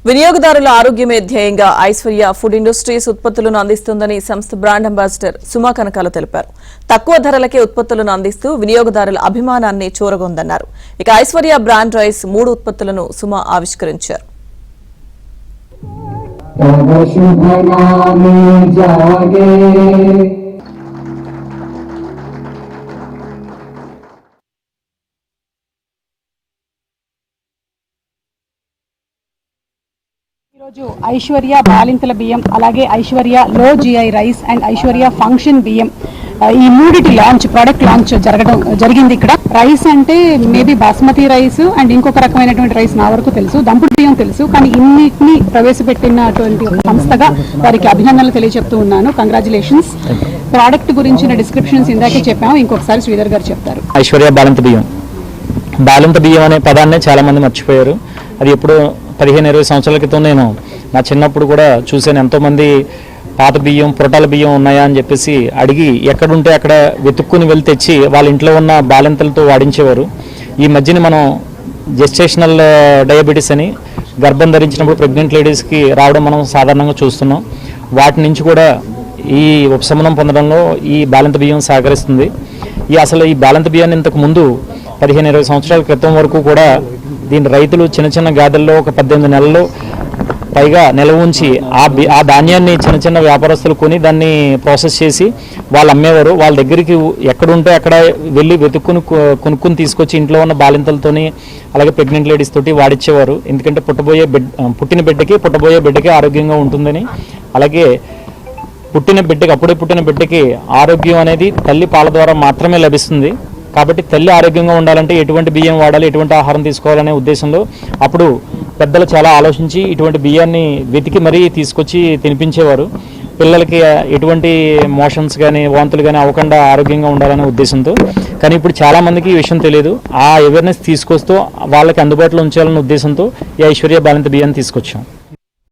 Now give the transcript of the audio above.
వినియోగదారుల ఆరోగ్యమే ధ్యేయంగా ఐశ్వర్య ఫుడ్ ఇండస్ట్రీస్ ఉత్పత్తులను అందిస్తుందని సంస్థ బ్రాండ్ అంబాసిడర్ సుమా కనకాల తెలిపారు. తక్కువ ధరలకే ఉత్పత్తులను అందిస్తూ వినియోగదారుల అభిమానాన్ని చూరగొందన్నారు. ఇక ఐశ్వర్య బ్రాండ్ రైస్ 3 ఉత్పత్తులను సుమా ఆవిష్కరించారు. ఈరోజు ఐశ్వర్య బాలింతల బియ్యం, అలాగే ఐశ్వర్య లో GI rice and Aishwarya function బియ్యం, ఈ మూడిటి ప్రోడక్ట్ లాంచ్ జరిగింది. ఇక్కడ రైస్ అంటే మేబీ బాస్మతి రైస్ అండ్ ఇంకొక రకమైనటువంటి రైస్ నా వరకు తెలుసు, దంపుడు బియ్యం తెలుసు. కానీ ఇన్నిటిని ప్రవేశపెట్టినటువంటి సంస్థగా వారికి అభినందనలు తెలియజెప్తూ ఉన్నాను. కంగ్రాచులేషన్స్. ప్రోడక్ట్ గురించిన డిస్క్రిప్షన్స్ ఇందాకే చెప్పాము, ఇంకొకసారి శ్రీధర్ గారు చెప్తారు. ఐశ్వర్య బాలింత బియ్యం అనే పదాన్ని చాలా మంది మర్చిపోయారు. అది ఎప్పుడు 15-20 సంవత్సరాల క్రితం నేను నా చిన్నప్పుడు కూడా చూశాను. ఎంతోమంది పాత బియ్యం, పురటాల బియ్యం ఉన్నాయా అని చెప్పేసి అడిగి ఎక్కడుంటే అక్కడ వెతుక్కుని వెళ్ళి తెచ్చి వాళ్ళ ఇంట్లో ఉన్న బాలింతలతో వాడించేవారు. ఈ మధ్యన మనం జెస్టేషనల్ డయాబెటీస్ అని గర్భం ధరించినప్పుడు ప్రెగ్నెంట్ లేడీస్కి రావడం మనం సాధారణంగా చూస్తున్నాం. వాటి నుంచి కూడా ఈ ఉపశమనం పొందడంలో ఈ బాలింత బియ్యం సహకరిస్తుంది. అసలు ఈ బాలింత బియ్యాన్ని ఇంతకు ముందు 15-20 సంవత్సరాల క్రితం వరకు కూడా దీని రైతులు చిన్న చిన్న గాదెల్లో ఒక 18 నెలల్లో పైగా నిల్వ ఉంచి ఆ ధాన్యాన్ని చిన్న చిన్న వ్యాపారస్తులు కొని దాన్ని ప్రాసెస్ చేసి వాళ్ళు అమ్మేవారు. వాళ్ళ దగ్గరికి ఎక్కడుంటే అక్కడ వెళ్ళి కొనుక్కుని తీసుకొచ్చి ఇంట్లో ఉన్న బాలింతలతోని అలాగే ప్రెగ్నెంట్ లేడీస్ తోటి వాడిచ్చేవారు. ఎందుకంటే పుట్టబోయే బిడ్డకి ఆరోగ్యంగా ఉంటుందని, అలాగే అప్పుడే పుట్టిన బిడ్డకి ఆరోగ్యం అనేది తల్లి పాల ద్వారా మాత్రమే లభిస్తుంది. కాబట్టి తల్లి ఆరోగ్యంగా ఉండాలంటే ఎటువంటి బియ్యం వాడాలి, ఎటువంటి ఆహారం తీసుకోవాలనే ఉద్దేశంలో అప్పుడు పెద్దలు చాలా ఆలోచించి ఇటువంటి బియ్యాన్ని వెతికి మరీ తీసుకొచ్చి తినిపించేవారు. పిల్లలకి ఎటువంటి మోషన్స్ కానీ వాంతులు కానీ అవ్వకుండా ఆరోగ్యంగా ఉండాలనే ఉద్దేశంతో. కానీ ఇప్పుడు చాలామందికి ఈ విషయం తెలియదు. ఆ అవేర్నెస్ తీసుకొస్తూ వాళ్ళకి అందుబాటులో ఉంచాలనే ఉద్దేశంతో ఈ ఐశ్వర్య బాలింత బియ్యాన్ని తీసుకొచ్చాం.